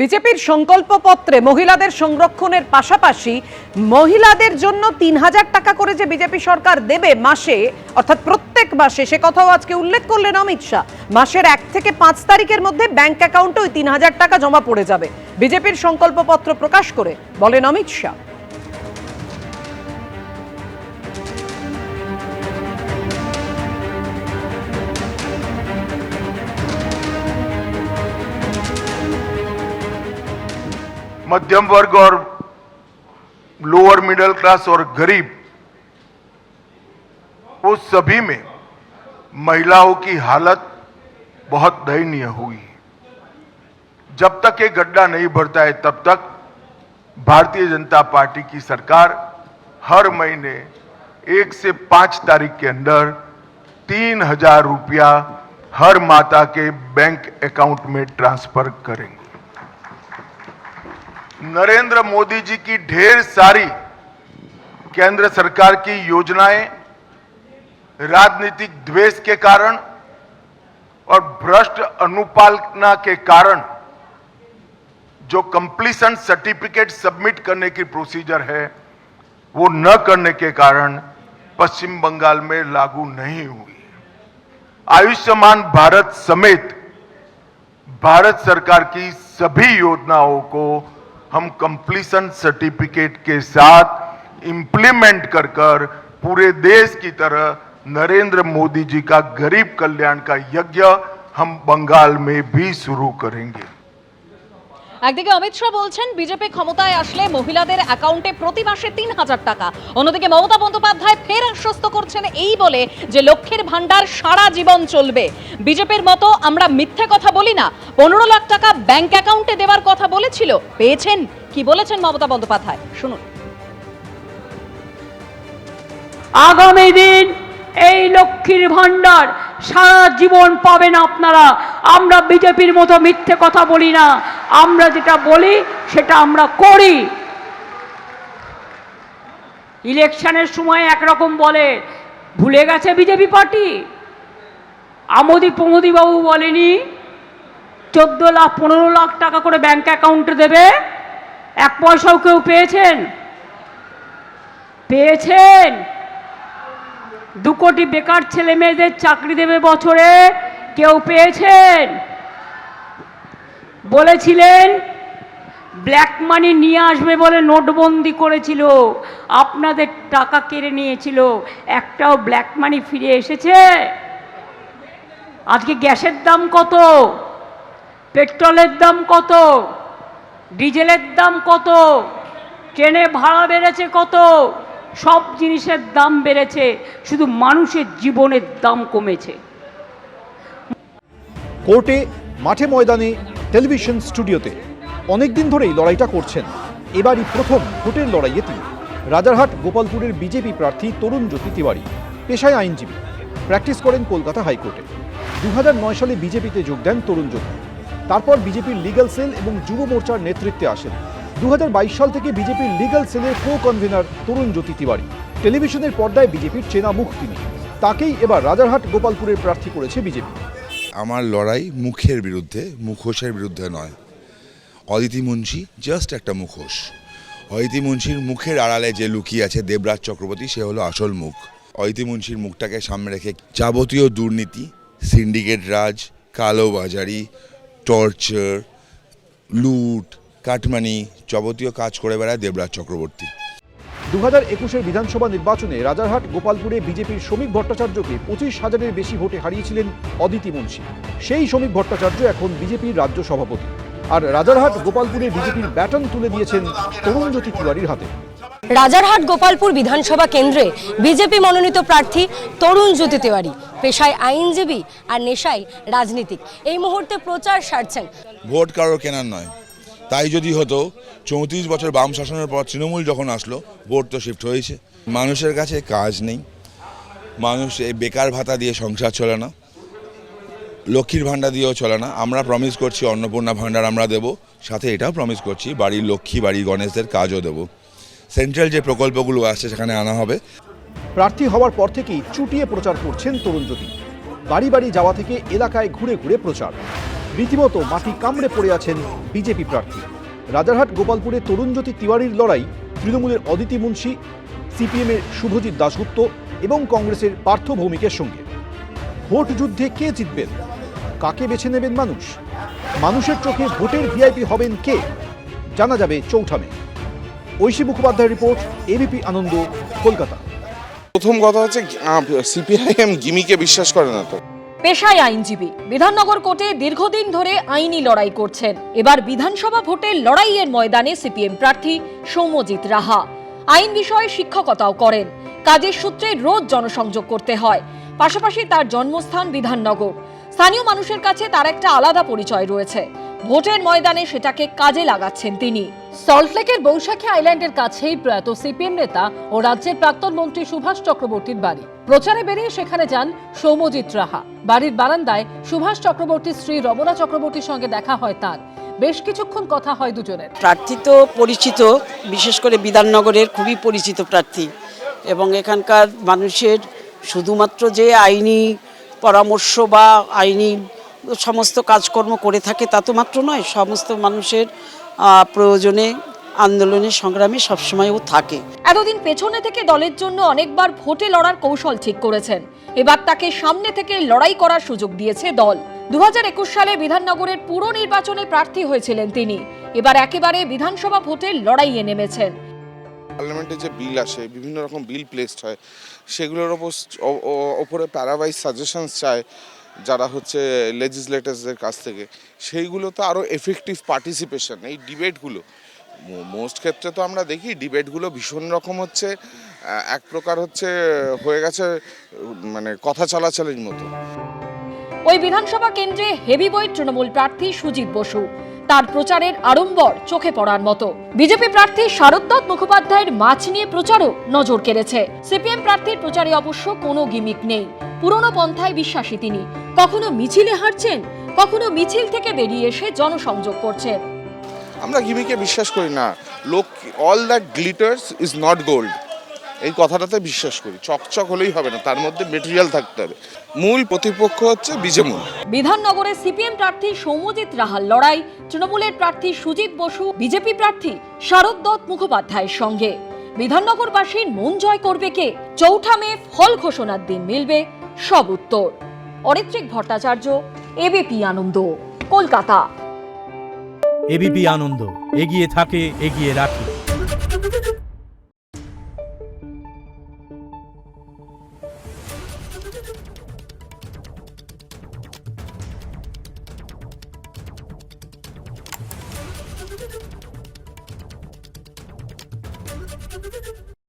বিজেপির সংকল্পপত্রে মহিলাদের সংরক্ষণের পাশাপাশি মহিলাদের জন্য ৩,০০০ টাকা করে যে বিজেপি সরকার দেবে মাসে, অর্থাৎ প্রত্যেক মাসে, সে কথাও আজকে উল্লেখ করলেন অমিত শাহ। মাসের ১ থেকে ৫ তারিখের মধ্যে ব্যাংক অ্যাকাউন্টে ওই ৩,০০০ টাকা জমা পড়ে যাবে। বিজেপির সংকল্পপত্র প্রকাশ করে বলেন অমিত শাহ। मध्यम वर्ग और लोअर मिडिल क्लास और गरीब, वो सभी में महिलाओं की हालत बहुत दयनीय हुई है। जब तक ये गड्ढा नहीं भरता है तब तक भारतीय जनता पार्टी की सरकार हर महीने 1 से 5 तारीख के अंदर 3,000 रुपया हर माता के बैंक अकाउंट में ट्रांसफर करेंगे। नरेंद्र मोदी जी की ढेर सारी केंद्र सरकार की योजनाएं राजनीतिक द्वेष के कारण और भ्रष्ट अनुपालना के कारण जो कंप्लीशन सर्टिफिकेट सबमिट करने की प्रोसीजर है वो न करने के कारण पश्चिम बंगाल में लागू नहीं हुई। आयुष्मान भारत समेत भारत सरकार की सभी योजनाओं को हम कंप्लीशन सर्टिफिकेट के साथ इंप्लीमेंट कर पूरे देश की तरह नरेंद्र मोदी जी का गरीब कल्याण का यज्ञ हम बंगाल में भी शुरू करेंगे। একদিকে অমিত শাহ বলছেন বিজেপি ক্ষমতায় আসলে মহিলাদের অ্যাকাউন্টে প্রতি মাসে ৩,০০০ টাকা, অন্যদিকে মমতা বন্দ্যোপাধ্যায় ফের আশ্বস্ত করছেন এই বলে যে লক্ষ্মীর ভান্ডার সারা জীবন চলবে। বিজেপির মতো আমরা মিথ্যে কথা বলি না, ১৫ লাখ টাকা ব্যাংক অ্যাকাউন্টে দেওয়ার কথা বলেছিল, পেয়েছেন। কি বলেছেন মমতা বন্দ্যোপাধ্যায় শুনুন। আগামী দিন এই লক্ষ্মীর ভান্ডার সারা জীবন পাবেন আপনারা। আমরা বিজেপির মতো মিথ্যে কথা বলি না, আমরা যেটা বলি সেটা আমরা করি। ইলেকশনের সময় একরকম বলে, ভুলে গেছে বিজেপি পার্টি? আমোদি বাবু বলেনি 15 লাখ টাকা করে ব্যাংক অ্যাকাউন্টে দেবে? 1 পয়সাও কেউ পেয়েছেন? 2 কোটি বেকার ছেলে মেয়েদের চাকরি দেবে বছরে, কেউ পেয়েছেন? বলেছিলেন ব্ল্যাক মানি নিয়ে আসবে বলে নোটবন্দি করেছিল, আপনাদের টাকা কেড়ে নিয়েছিল, একটাও ব্ল্যাক মানি ফিরে এসেছে? আজকে গ্যাসের দাম কত, পেট্রোলের দাম কত, ডিজেলের দাম কত, ট্রেনে ভাড়া বেড়েছে কত, সব জিনিসের দাম বেড়েছে, শুধু মানুষের জীবনের দাম কমেছে। কোর্টে, মাঠে ময়দানে, টেলিভিশন স্টুডিওতে অনেকদিন ধরেই লড়াইটা করছেন। এবারই প্রথম ভোটের লড়াইয়ে তিনি। রাজারহাট গোপালপুরের বিজেপি প্রার্থী তরুণ জ্যোতি তিওয়ারি, পেশায় আইনজীবী, প্র্যাকটিস করেন কলকাতা হাইকোর্টে। 2009 সালে বিজেপিতে যোগ দেন তরুণ জ্যোতি। তারপর বিজেপির লিগ্যাল সেল এবং যুব মোর্চার নেতৃত্বে আসেন। 2022 সাল থেকে বিজেপির লিগ্যাল সেলের কো-কনভেনার তরুণ জ্যোতি তিওয়ারি। টেলিভিশনের পর্দায় বিজেপির চেনা মুখ তিনি। তাকেই এবার রাজারহাট গোপালপুরের প্রার্থী করেছে বিজেপি। আমার লড়াই মুখের বিরুদ্ধে, মুখোশের বিরুদ্ধে নয়। অদিতি মুন্সি জাস্ট একটা মুখোশ। অদিতি মুন্সির মুখের আড়ালে যে লুকিয়ে আছে দেবরাজ চক্রবর্তী, সে হলো আসল মুখ। অদিতি মুন্সির মুখটাকে সামনে রেখে যাবতীয় দুর্নীতি, সিন্ডিকেট রাজ, কালোবাজারি, টর্চার, লুট, কাটমানি, যাবতীয় কাজ করে বেড়ায় দেবরাজ চক্রবর্তী। 2021 বিধানসভা নির্বাচনে রাজারহাট গোপালপুরে বিজেপির শ্রমিক ভট্টাচার্যকে 25,000-এর বেশি ভোটে হারিয়েছিলেন অদিতি মুন্সি। সেই শ্রমিক ভট্টাচার্য এখন বিজেপির রাজ্য সভাপতি। আর রাজারহাট গোপালপুরে বিজেপির ব্যাটন তুলে দিয়েছেন তরুণ জ্যোতি তিওয়ারির হাতে। রাজারহাট গোপালপুর বিধানসভা কেন্দ্রে বিজেপি মনোনীত প্রার্থী তরুণ জ্যোতি তিওয়ারি, পেশায় আইনজীবী আর নেশায় রাজনীতিক। এই মুহূর্তে প্রচার সারছেন। ভোট কারোর কেনার নয়, তাই যদি হতো 34 বছর বাম শাসনের পর তৃণমূল যখন আসলো, ভোট তো শিফট হয়েছে। মানুষের কাছে কাজ নেই, মানুষ এই বেকার ভাতা দিয়ে সংসার চলে না, লক্ষ্মীর ভাণ্ডার দিয়েও চলে না। আমরা প্রমিস করছি অন্নপূর্ণা ভাণ্ডার আমরা দেব, সাথে এটাও প্রমিস করছি বাড়ির লক্ষ্মী, বাড়ির গণেশদের কাজও দেব। সেন্ট্রাল যে প্রকল্পগুলো আসছে সেখানে আনা হবে। প্রার্থী হওয়ার পর থেকেই চুটিয়ে প্রচার করছেন তরুণ জ্যোতি। বাড়ি বাড়ি যাওয়া থেকে এলাকায় ঘুরে ঘুরে প্রচার। রীতিমতো মাটি কামড়ে পড়ে আছেন বিজেপি প্রার্থী। রাজারহাট গোপালপুরে তরুণজ্যোতি তিওয়ারির লড়াই তৃণমূলের অদিতি মুন্সি, সিপিএমের শুভজিৎ দাশগুপ্ত এবং কংগ্রেসের পার্থ ভৌমিকের সঙ্গে। ভোট যুদ্ধে কে জিতবেন, কাকে বেছে নেবেন মানুষ, মানুষের চোখে ভোটের ভিআইপি হবেন কে, জানা যাবে চৌঠামে। ঐশী মুখোপাধ্যায়ের রিপোর্ট, এবিপি আনন্দ, কলকাতা। প্রথম কথা হচ্ছে সিপিআইএম গিমিকে বিশ্বাস করে না তো। পেশায় আইনজীবী, বিধাননগর কোর্টে দীর্ঘদিন ধরে আইনি লড়াই করছেন। এবার বিধানসভা ভোটের লড়াইয়ের ময়দানে সিপিএম প্রার্থী সৌম্যজিৎ রাহা। আইন বিষয়ে শিক্ষকতাও করেন, কাজের সূত্রে রোজ জনসংযোগ করতে হয়। পাশাপাশি তার জন্মস্থান বিধাননগর। স্থানীয় মানুষের কাছে তার একটা আলাদা পরিচয় রয়েছে। ভোটের ময়দানে সেটাকে কাজে লাগাচ্ছেন তিনি। সল্টলেকের বৈশাখী আইল্যান্ডের কাছেই প্রয়াত সিপিএম নেতা ও রাজ্যের প্রাক্তন মন্ত্রী সুভাষ চক্রবর্তীর বাড়ি। প্রচারে বেরিয়ে সেখানে যান সৌম্যজিৎ রাহা। বাড়ির বারান্দায় সুভাষ চক্রবর্তীর স্ত্রী রমনা চক্রবর্তীর সঙ্গে দেখা হয় তার। বেশ কিছুক্ষণ কথা হয় দুজনের। প্রার্থী তো পরিচিত, বিশেষ করে বিধাননগরের খুবই পরিচিত প্রার্থী, এবং এখানকার মানুষের শুধুমাত্র যে আইনি পরামর্শ বা আইনি সমস্ত কাজকর্ম করে থাকে তা তো মাত্র নয়, সমস্ত মানুষের প্রয়োজনে আন্দোলনের সংগ্রামে সবসময় ও থাকে। এতদিন পেছনে থেকে দলের জন্য অনেকবার ভোটে লড়ার কৌশল ঠিক করেছেন। এবার তাকে সামনে থেকে লড়াই করার সুযোগ দিয়েছে দল। 2021 সালে বিধাননগরের পুর নির্বাচনে প্রার্থী হয়েছিলেন তিনি। এবার একেবারে বিধানসভা ভোটের লড়াইয়ে নেমেছেন। পার্লামেন্টে যে বিল আসে, বিভিন্ন রকম বিল প্লেসড হয়, সেগুলোর ওপরে প্যারাভাইজ সাজেশনস চায় যারা হচ্ছে লেজিসলেটার্সদের কাছ থেকে। সেইগুলো তো আরও এফেক্টিভ পার্টিসিপেশন, এই ডিবেটগুলো মোস্ট ক্ষেত্রে তো আমরা দেখি ডিবেটগুলো ভীষণ রকম হচ্ছে এক প্রকার হচ্ছে হয়ে গেছে মানে কথা চালাচালির মতো। ওই বিধানসভা কেন্দ্রে হেভিওয়েট তৃণমূল প্রার্থী সুজিত বসু। তার প্রচারের আড়ম্বর চোখে পড়ার মতো। বিজেপি প্রার্থী শারদ মুখোপাধ্যায়ের মাছ নিয়ে প্রচারও নজর কেড়েছে। সিপিএম প্রার্থীর প্রচারে অবশ্য কোনো গিমিক নেই। পুরনো পন্থায় বিশ্বাসী তিনি। কখনো মিছিলে হাঁটছেন, কখনো মিছিল থেকে বেরিয়ে এসে জনসংযোগ করছেন। আমরা গিমিকে বিশ্বাস করি না। লোক all that glitters is not gold, এই কথাটাতে বিশ্বাস করি। চকচক হলেই হবে না, তার মধ্যে মেটেরিয়াল থাকতে হবে। মূল প্রতিপক্ষ হচ্ছে বিজেমূল। বিধাননগরে সিপিএম প্রার্থী সৌম্যজিৎ রাহার লড়াই তৃণমূলের প্রার্থী সুজিত বসু, বিজেপি প্রার্থী শারদ মুখোপাধ্যায়ের সঙ্গে। বিধাননগরবাসীর মন জয় করবে কে? চৌঠামে ফল ঘোষণার দিন মিলবে সব উত্তর। অরিত্রিক ভট্টাচার্য, এবিপি আনন্দ, কলকাতা। এবিপি আনন্দ, এগিয়ে থাকে, এগিয়ে রাখে।